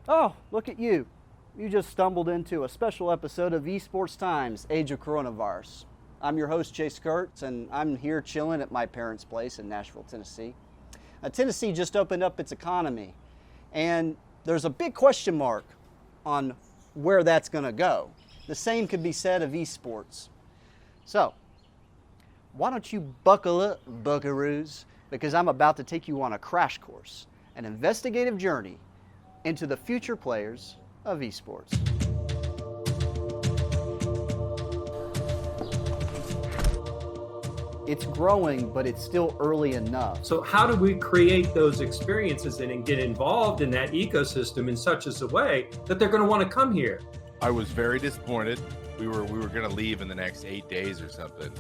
Oh, look at you. You just stumbled into a special episode of Esports Times, Age of Coronavirus. I'm your host, Chase Kurtz, and I'm here chilling at my parents' place in Nashville, Tennessee. Tennessee just opened up its economy, and there's a big question mark on where that's going to go. The same could be said of esports. So, why don't you buckle up, buckaroos, because I'm about to take you on a crash course, an investigative journey into the future players of esports. It's growing, but it's still early enough. So how do we create those experiences and get involved in that ecosystem in such a way that they're going to want to come here? I was very disappointed. We were going to leave in the next 8 days or something.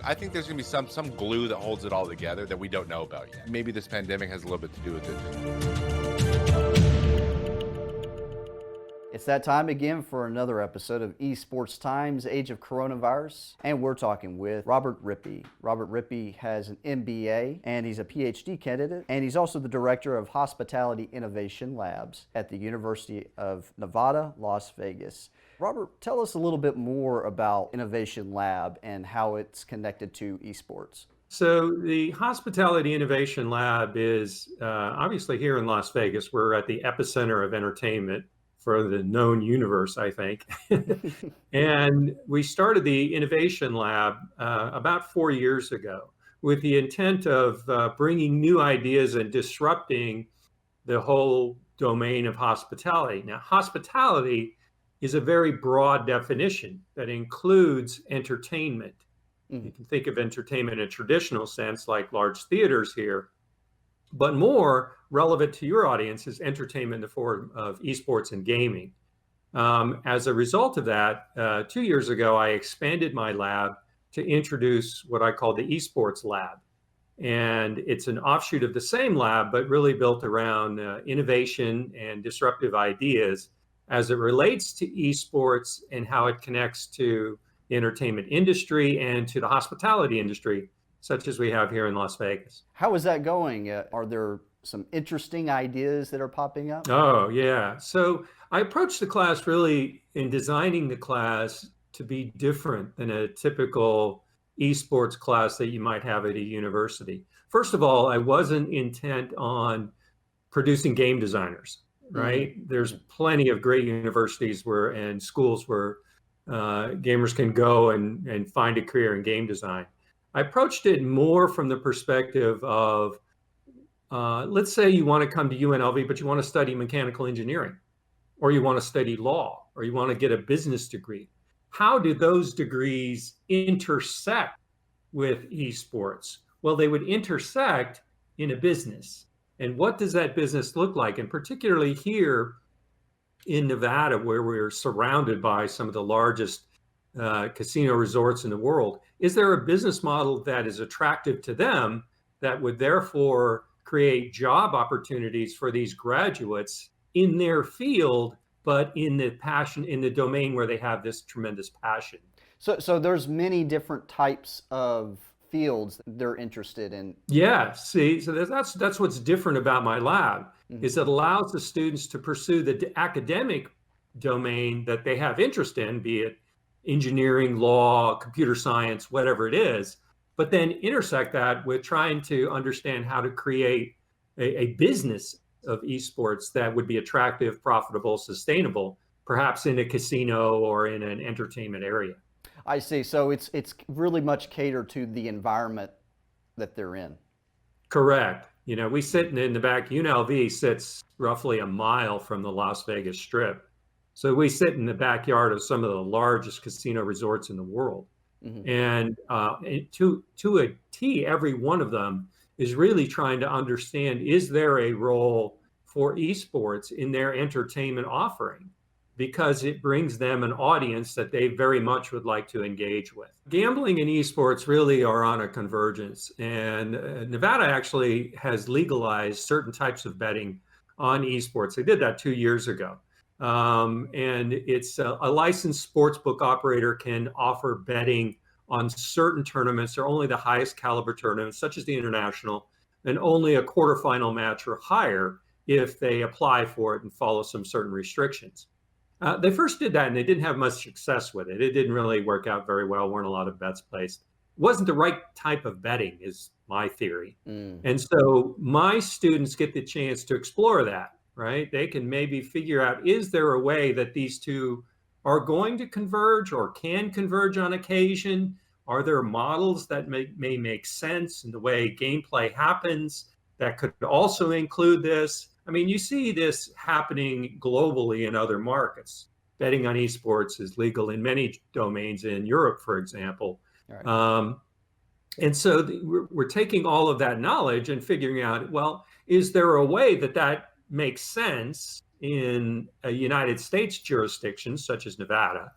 I think there's going to be some glue that holds it all together that we don't know about yet. Maybe this pandemic has a little bit to do with it. It's that time again for another episode of Esports Times, Age of Coronavirus, and we're talking with Robert Rippy. Robert Rippy has an MBA, and he's a PhD candidate, and he's also the director of Hospitality Innovation Labs at the University of Nevada, Las Vegas. Robert, tell us a little bit more about Innovation Lab and how it's connected to esports. So the Hospitality Innovation Lab is obviously here in Las Vegas. We're at the epicenter of entertainment for the known universe, I think. And we started the Innovation Lab about 4 years ago with the intent of bringing new ideas and disrupting the whole domain of hospitality. Now, hospitality is a very broad definition that includes entertainment. You can think of entertainment in a traditional sense, like large theaters here, but more relevant to your audience is entertainment in the form of esports and gaming. As a result of that, 2 years ago, I expanded my lab to introduce what I call the Esports Lab. And it's an offshoot of the same lab, but really built around innovation and disruptive ideas as it relates to esports and how it connects to the entertainment industry and to the hospitality industry, such as we have here in Las Vegas. How is that going? Are there some interesting ideas that are popping up? Oh, yeah. So I approached the class really in designing the class to be different than a typical esports class that you might have at a university. First of all, I wasn't intent on producing game designers, right? There's plenty of great universities and schools where gamers can go and find a career in game design. I approached it more from the perspective of, let's say you want to come to UNLV, but you want to study mechanical engineering, or you want to study law, or you want to get a business degree. How do those degrees intersect with esports? Well, they would intersect in a business. And what does that business look like? And particularly here in Nevada, where we're surrounded by some of the largest casino resorts in the world, is there a business model that is attractive to them that would therefore create job opportunities for these graduates in their field, but in the domain where they have this tremendous passion? So there's many different types of fields they're interested in. Yeah, see, so that's what's different about my lab, is it allows the students to pursue the academic domain that they have interest in, be it engineering, law, computer science, whatever it is, but then intersect that with trying to understand how to create a business of esports that would be attractive, profitable, sustainable, perhaps in a casino or in an entertainment area. I see. So it's really much catered to the environment that they're in. Correct. You know, we sit in the back. UNLV sits roughly a mile from the Las Vegas Strip. So we sit in the backyard of some of the largest casino resorts in the world. And to a T, every one of them is really trying to understand, is there a role for esports in their entertainment offering? Because it brings them an audience that they very much would like to engage with. Gambling and esports really are on a convergence, and Nevada actually has legalized certain types of betting on esports. They did that 2 years ago. And it's a licensed sportsbook operator can offer betting on certain tournaments. They're only the highest caliber tournaments, such as the international, and only a quarterfinal match or higher if they apply for it and follow some certain restrictions. They first did that and they didn't have much success with it. It didn't really work out very well. Weren't a lot of bets placed. It wasn't the right type of betting, is my theory. And so my students get the chance to explore that, right? They can maybe figure out, is there a way that these two are going to converge or can converge on occasion? Are there models that may make sense in the way gameplay happens that could also include this? I mean, you see this happening globally in other markets. Betting on esports is legal in many domains in Europe, for example. Right. And so we're taking all of that knowledge and figuring out, well, is there a way that makes sense in a United States jurisdiction, such as Nevada,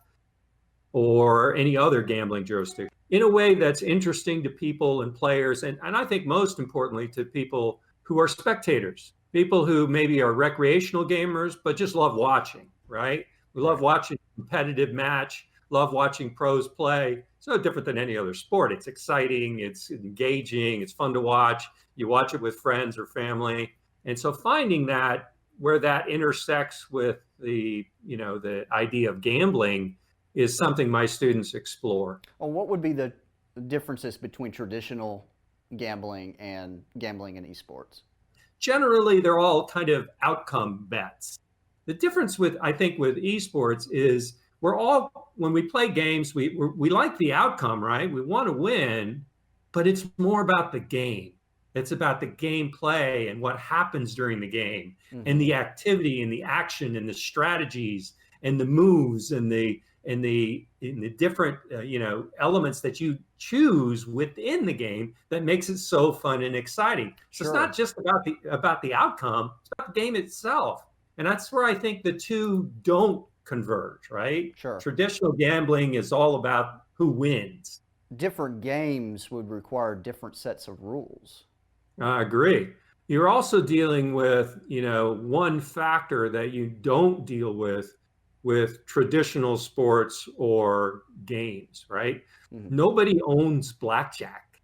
or any other gambling jurisdiction, in a way that's interesting to people and players, and I think most importantly to people who are spectators, people who maybe are recreational gamers, but just love watching, right? We love watching a competitive match, love watching pros play. It's no different than any other sport. It's exciting, it's engaging, it's fun to watch. You watch it with friends or family. And so finding that where that intersects with the idea of gambling is something my students explore. Well, what would be the differences between traditional gambling and gambling in esports? Generally, they're all kind of outcome bets. The difference I think with esports is when we play games, we like the outcome, right? We want to win, but it's more about the game. It's about the gameplay and what happens during the game, and the activity and the action and the strategies and the moves and the different elements that you choose within the game that makes it so fun and exciting. So It's not just about the outcome, it's about the game itself. And that's where I think the two don't converge, right? Sure. Traditional gambling is all about who wins. Different games would require different sets of rules. I agree. You're also dealing with, one factor that you don't deal with traditional sports or games, right? Nobody owns blackjack.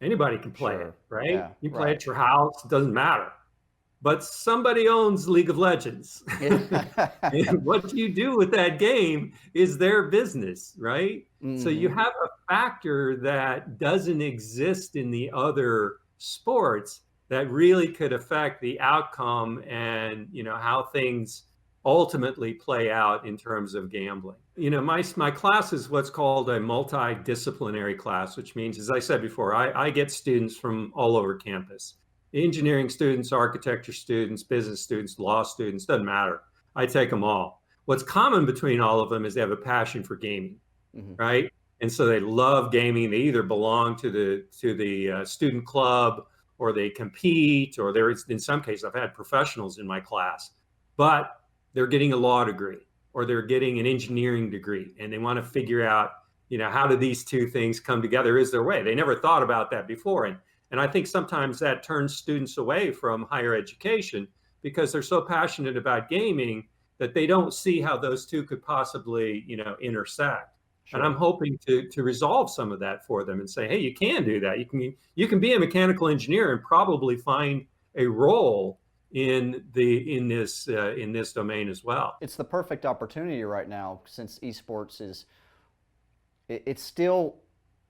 Anybody can play it, right? Yeah, you play at your house, it doesn't matter. But somebody owns League of Legends. And what you do with that game is their business, right? So you have a factor that doesn't exist in the other sports that really could affect the outcome and, how things ultimately play out in terms of gambling. My class is what's called a multidisciplinary class, which means, as I said before, I get students from all over campus. Engineering students, architecture students, business students, law students, doesn't matter. I take them all. What's common between all of them is they have a passion for gaming, right? And so they love gaming. They either belong to the student club, or they compete, or in some cases, I've had professionals in my class, but they're getting a law degree or they're getting an engineering degree, and they want to figure out, how do these two things come together? Is there a way? They never thought about that before. And I think sometimes that turns students away from higher education because they're so passionate about gaming that they don't see how those two could possibly, intersect. Sure. And I'm hoping to resolve some of that for them and say, hey, you can do that. You can be a mechanical engineer and probably find a role in this domain as well. It's the perfect opportunity right now, since esports it's still,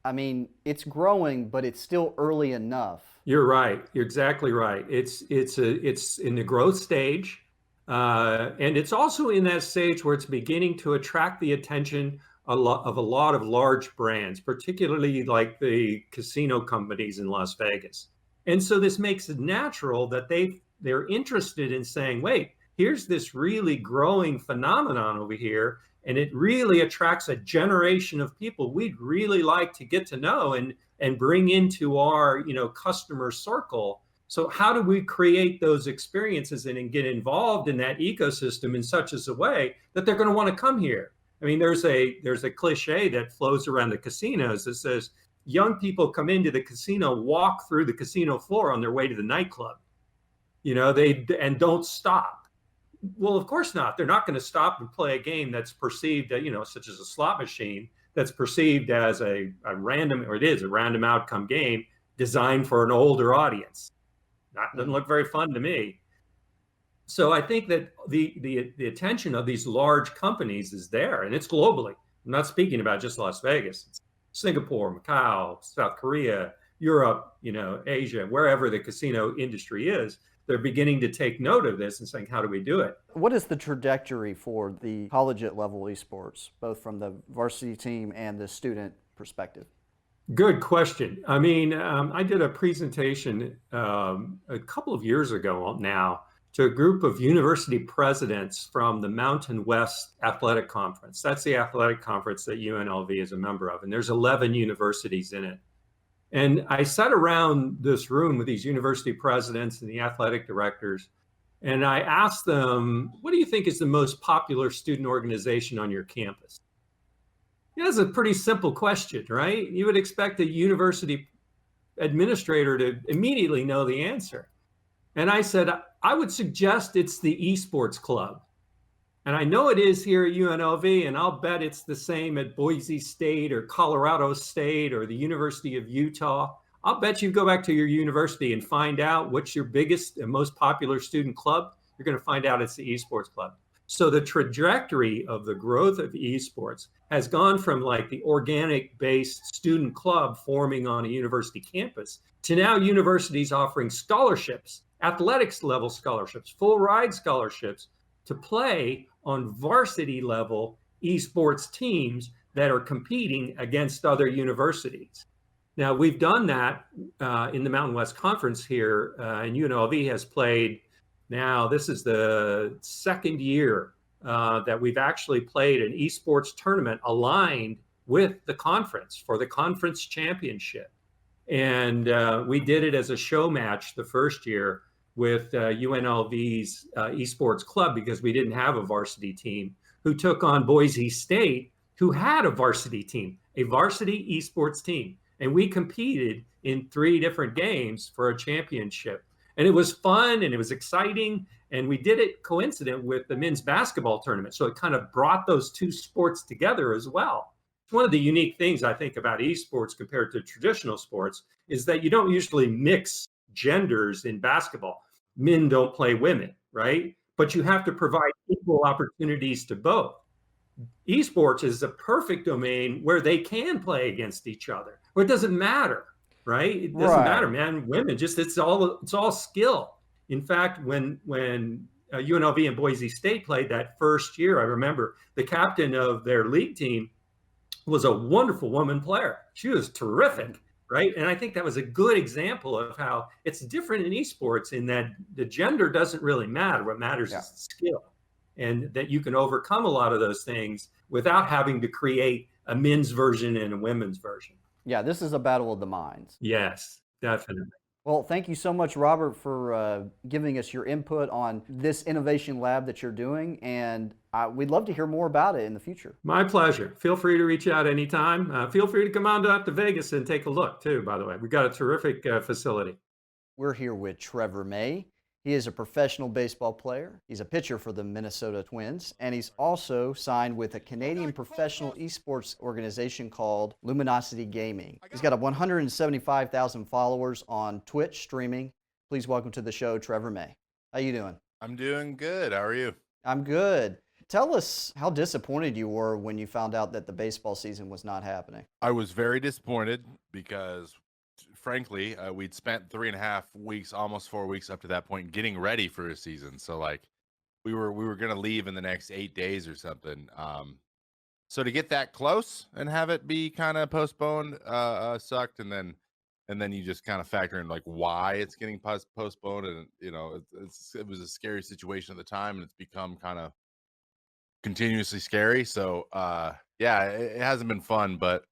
it's growing, but it's still early enough. You're right. You're exactly right. It's in the growth stage, and it's also in that stage where it's beginning to attract the attention of a lot of large brands, particularly like the casino companies in Las Vegas. And so this makes it natural that they're interested in saying, wait, here's this really growing phenomenon over here, and it really attracts a generation of people we'd really like to get to know and bring into our customer circle. So how do we create those experiences and get involved in that ecosystem in such as a way that they're going to want to come here? There's a cliche that flows around the casinos that says young people come into the casino, walk through the casino floor on their way to the nightclub, and don't stop. Well, of course not. They're not going to stop and play a game that's perceived, such as a slot machine, that's perceived as a random outcome game designed for an older audience. Doesn't look very fun to me. So I think that the attention of these large companies is there, and it's globally. I'm not speaking about just Las Vegas. It's Singapore, Macau, South Korea, Europe, Asia, wherever the casino industry is. They're beginning to take note of this and saying, how do we do it? What is the trajectory for the collegiate level esports, both from the varsity team and the student perspective? Good question. I mean, I did a presentation a couple of years ago now to a group of university presidents from the Mountain West Athletic Conference. That's the athletic conference that UNLV is a member of, and there's 11 universities in it. And I sat around this room with these university presidents and the athletic directors, and I asked them, what do you think is the most popular student organization on your campus? That's a pretty simple question, right? You would expect a university administrator to immediately know the answer. And I said, I would suggest it's the Esports Club. And I know it is here at UNLV, and I'll bet it's the same at Boise State or Colorado State or the University of Utah. I'll bet you go back to your university and find out what's your biggest and most popular student club. You're going to find out it's the Esports Club. So the trajectory of the growth of esports has gone from like the organic based student club forming on a university campus to now universities offering scholarships, athletics level scholarships, full ride scholarships to play on varsity level esports teams that are competing against other universities. Now, we've done that in the Mountain West Conference here, and UNLV has played. Now, this is the second year that we've actually played an esports tournament aligned with the conference for the conference championship. And we did it as a show match the first year with UNLV's esports club because we didn't have a varsity team, who took on Boise State, who had a varsity team, a varsity esports team. And we competed in 3 different games for a championship. And it was fun and it was exciting. And we did it coincident with the men's basketball tournament. So it kind of brought those 2 sports together as well. One of the unique things I think about esports compared to traditional sports is that you don't usually mix genders in basketball. Men don't play women, right? But you have to provide equal opportunities to both. Esports is a perfect domain where they can play against each other, where it doesn't matter. Right? It doesn't matter, man. Women, just it's all skill. In fact, when UNLV and Boise State played that first year, I remember the captain of their league team was a wonderful woman player. She was terrific, right? And I think that was a good example of how it's different in esports in that the gender doesn't really matter. What matters is skill, and that you can overcome a lot of those things without having to create a men's version and a women's version. Yeah, this is a battle of the minds. Yes, definitely. Well, thank you so much, Robert, for giving us your input on this innovation lab that you're doing, and we'd love to hear more about it in the future. My pleasure. Feel free to reach out anytime. Feel free to come on out to Vegas and take a look, too, by the way. We've got a terrific facility. We're here with Trevor May. He is a professional baseball player. He's a pitcher for the Minnesota Twins, and he's also signed with a Canadian professional esports organization called Luminosity Gaming. He's got 175,000 followers on Twitch streaming. Please welcome to the show, Trevor May. How you doing? I'm doing good. How are you? I'm good. Tell us how disappointed you were when you found out that the baseball season was not happening. I was very disappointed because frankly, we'd spent 3.5 weeks, almost 4 weeks up to that point, getting ready for a season. So like, we were gonna leave in the next 8 days or something. So to get that close and have it be kind of postponed, sucked. And then you just kind of factor in like why it's getting postponed, and it was a scary situation at the time, and it's become kind of continuously scary. So yeah, it hasn't been fun, but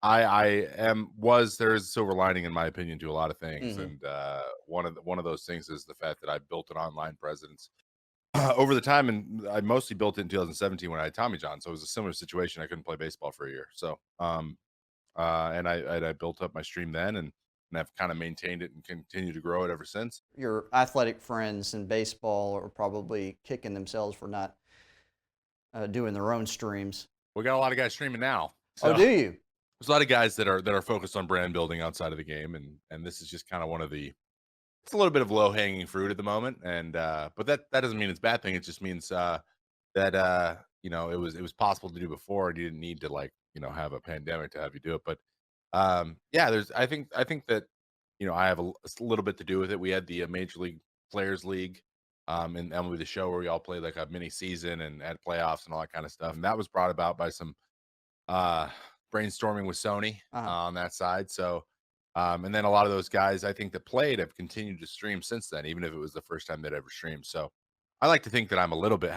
there's a silver lining in my opinion to a lot of things. And one of those things is the fact that I built an online presence over the time, and I mostly built it in 2017 when I had Tommy John. So it was a similar situation. I couldn't play baseball for a year. So and I built up my stream then, and I've kind of maintained it and continued to grow it ever since. Your athletic friends in baseball are probably kicking themselves for not doing their own streams. We got a lot of guys streaming now. So. Oh, do you? There's a lot of guys that are focused on brand building outside of the game, and this is just kind of one of the it's a little bit of low hanging fruit at the moment, and but that doesn't mean it's a bad thing. It just means that it was possible to do before, and you didn't need to like have a pandemic to have you do it. But yeah, there's I think that I have a little bit to do with it. We had the Major League Players League, in MLB the Show where we all played like a mini season and had playoffs and all that kind of stuff, and that was brought about by some uh brainstorming with Sony Uh-huh. on that side. So and then a lot of those guys I think that played have continued to stream since then, even if it was the first time they'd ever streamed. So I like to think that have a little bit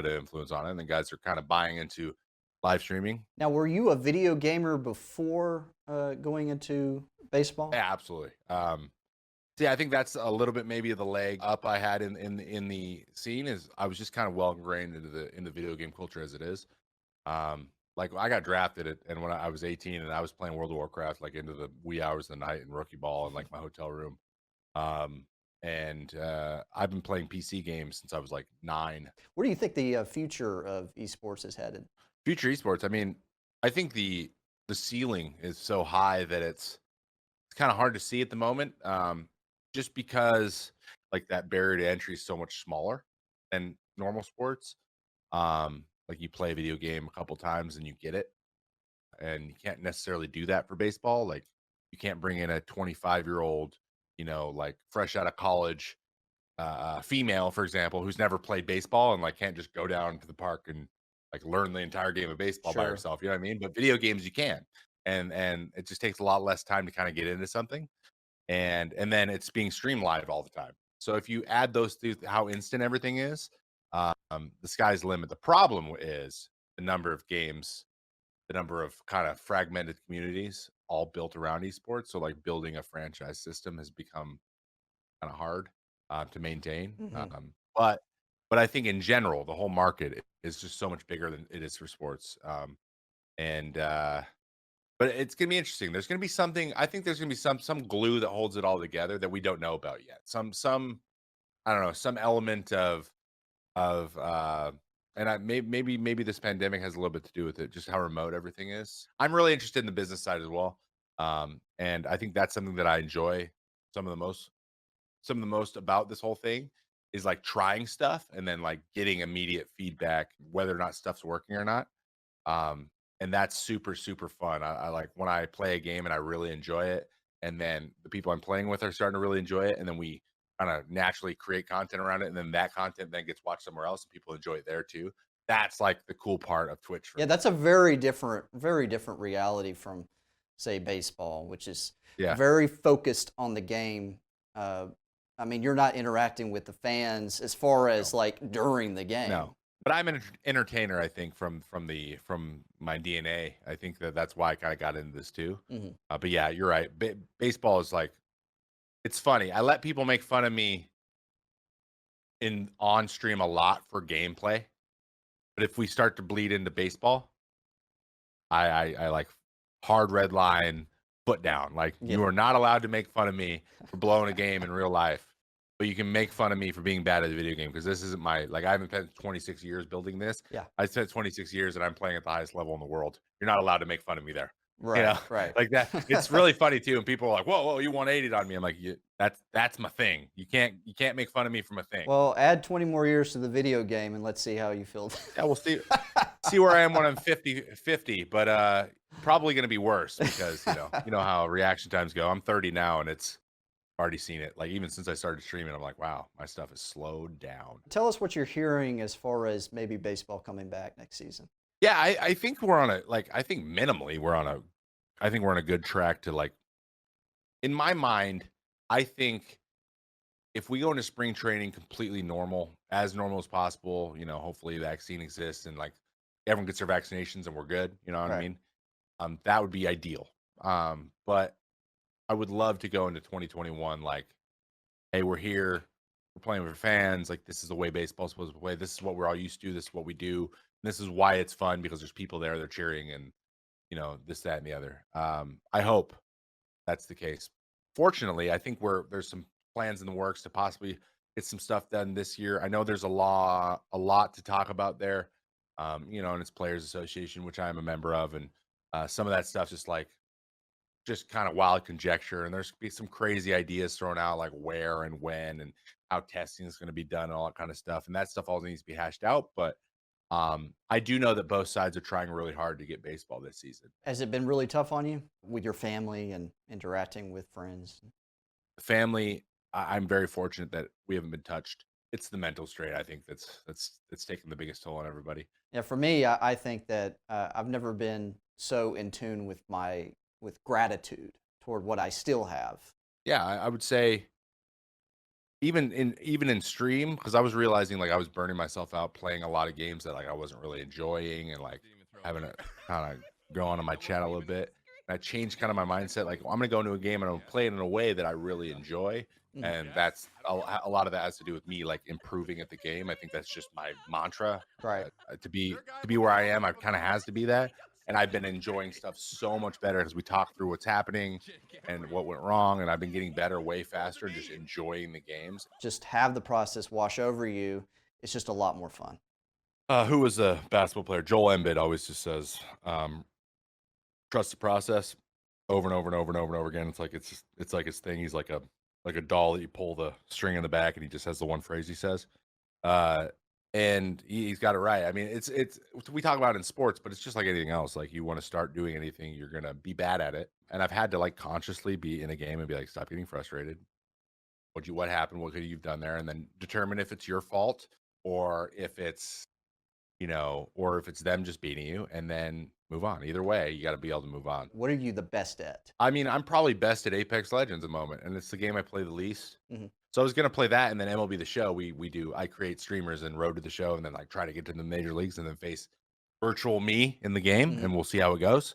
of influence on it, and then guys are kind of buying into live streaming. Now, were you a video gamer before going into baseball? Yeah, absolutely. So yeah, I think that's a little bit maybe of the leg up I had in the scene is I was just kind of well ingrained into the video game culture as it is. Like I got drafted and when I was 18 and I was playing World of Warcraft like into the wee hours of the night and rookie ball in like my hotel room. Um, and I've been playing PC games since I was like 9. Where do you think the future of esports is headed? Future esports. I mean, I think the ceiling is so high that it's kind of hard to see at the moment. Just because like that barrier to entry is so much smaller than normal sports. Like you play a video game a couple times and you get it, and you can't necessarily do that for baseball. Like you can't bring in a 25-year-old, like fresh out of college, female, for example, who's never played baseball and like can't just go down to the park and like learn the entire game of baseball by Sure. herself. You know what I mean? But video games you can, and it just takes a lot less time to kind of get into something, and then it's being streamed live all the time. So if you add those two, how instant everything is, the sky's the limit. The problem is the number of games, the number of kind of fragmented communities all built around esports. So like building a franchise system has become kind of hard to maintain. Hmm. But I think in general, the whole market is just so much bigger than it is for sports. And But it's gonna be interesting. There's gonna be something. I think there's gonna be some glue that holds it all together that we don't know about yet. Some I don't know, some element of and maybe this pandemic has a little bit to do with it, just how remote everything is. I'm really interested in the business side as well. And I think that's something that I enjoy some of the most some of the most about this whole thing is like trying stuff and then like getting immediate feedback whether or not stuff's working or not. And that's super, super fun. I like when I play a game and I really enjoy it, and then the people I'm playing with are starting to really enjoy it, and then we kind of naturally create content around it, and then that content then gets watched somewhere else, and people enjoy it there too. That's like the cool part of Twitch for Yeah, me. that's a very different reality from, say, baseball, which is Yeah, very focused on the game. Uh, I mean, you're not interacting with the fans as far no, as like during the game. no. But I'm an entertainer. I think from my DNA. I think that's why I kind of got into this too. Hmm. But yeah, you're right. Baseball is like it's funny. I let people make fun of me in on stream a lot for gameplay, but if we start to bleed into baseball, I like hard red line, foot down. Like Yeah, you are not allowed to make fun of me for blowing a game in real life, but you can make fun of me for being bad at the video game because this isn't my like I haven't spent 26 years building this. yeah, I spent 26 years and I'm playing at the highest level in the world. You're not allowed to make fun of me there. You right, know, right. like that. It's really funny too, and people are like, "Whoa, whoa, you 180'd on me." I'm like, that's my thing. You can't make fun of me from a thing." Well, add 20 more years to the video game and let's see how you feel. Yeah, we'll see where I am when I'm 50, but probably going to be worse because you know how reaction times go. I'm 30 now, and it's already seen it. Like even since I started streaming, I'm like, wow, my stuff is slowed down. Tell us what you're hearing as far as maybe baseball coming back next season. Yeah, I think we're on a like I think minimally I think we're on a good track to like in my mind. I think if we go into spring training completely normal, as normal as possible, hopefully vaccine exists and like everyone gets their vaccinations and we're good. You know what I Right. mean? That would be ideal. But I would love to go into 2021 like, hey, we're here, we're playing with fans. Like this is the way baseball's supposed to play. This is what we're all used to. This is what we do. And this is why it's fun because there's people there, they're cheering, and this, that, and the other. I hope that's the case. Fortunately, I think there's some plans in the works to possibly get some stuff done this year. I know there's a lot to talk about there. And it's Players Association, which I am a member of, and some of that stuff just like just kind of wild conjecture, and there's be some crazy ideas thrown out, like where and when and how testing is going to be done and all that kind of stuff. And that stuff all needs to be hashed out. But I do know that both sides are trying really hard to get baseball this season. Has it been really tough on you with your family and interacting with friends? Family, I'm very fortunate that we haven't been touched. It's the mental strain, I think, that's taken the biggest toll on everybody. Yeah, for me, I think that I've never been so in tune with with gratitude toward what I still have. Yeah, I would say even in stream, because I was realizing like I was burning myself out playing a lot of games that like I wasn't really enjoying, and like having to kind of go on my channel a little bit. And I changed kind of my mindset. Like, I'm gonna go into a game and I'm gonna play it in a way that I really enjoy, Mm. and that's a lot of that has to do with me like improving at the game. I think that's just my mantra. Right. To be where I am, I kind of has to be that. And I've been enjoying stuff so much better as we talk through what's happening and what went wrong. And I've been getting better way faster, just enjoying the games. Just have the process wash over you. It's just a lot more fun. Who was a basketball player? Joel Embiid always just says, trust the process over and over and over and over and over again. It's like his thing. He's like a doll that you pull the string in the back and he just has the one phrase he says. And he's got it right. I mean, it's we talk about it in sports, but it's just like anything else. Like, you want to start doing anything, you're gonna be bad at it. And I've had to like consciously be in a game and be like, stop getting frustrated. What happened? What could you've done there? And then determine if it's your fault or if it's or if it's them just beating you, and then move on. Either way, you got to be able to move on. What are you the best at? I mean, I'm probably best at Apex Legends at the moment, and it's the game I play the least. Mhm. So I was gonna play that, and then MLB The Show. I create streamers and road to the show, and then like try to get to the major leagues, and then face virtual me in the game, Mhm. and we'll see how it goes.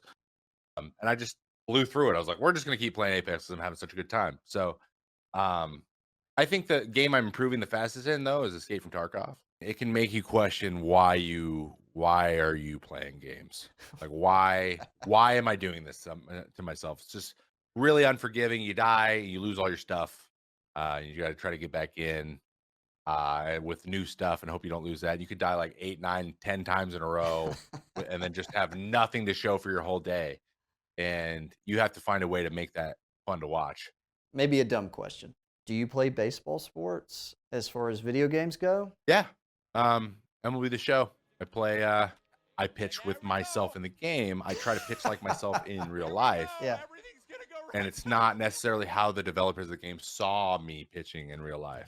And I just blew through it. I was like, we're just gonna keep playing Apex because I'm having such a good time. So, um, I think the game I'm improving the fastest in though is Escape from Tarkov. It can make you question why are you playing games? Like, why am I doing this to myself? It's just really unforgiving. You die, you lose all your stuff. You got to try to get back in with new stuff and hope you don't lose that. You could die like 8, 9, 10 times in a row and then just have nothing to show for your whole day. And you have to find a way to make that fun to watch. Maybe a dumb question. Do you play baseball sports as far as video games go? Yeah. MLB The Show. I pitch with myself in the game. I try to pitch like myself in real life. Yeah. And it's not necessarily how the developers of the game saw me pitching in real life.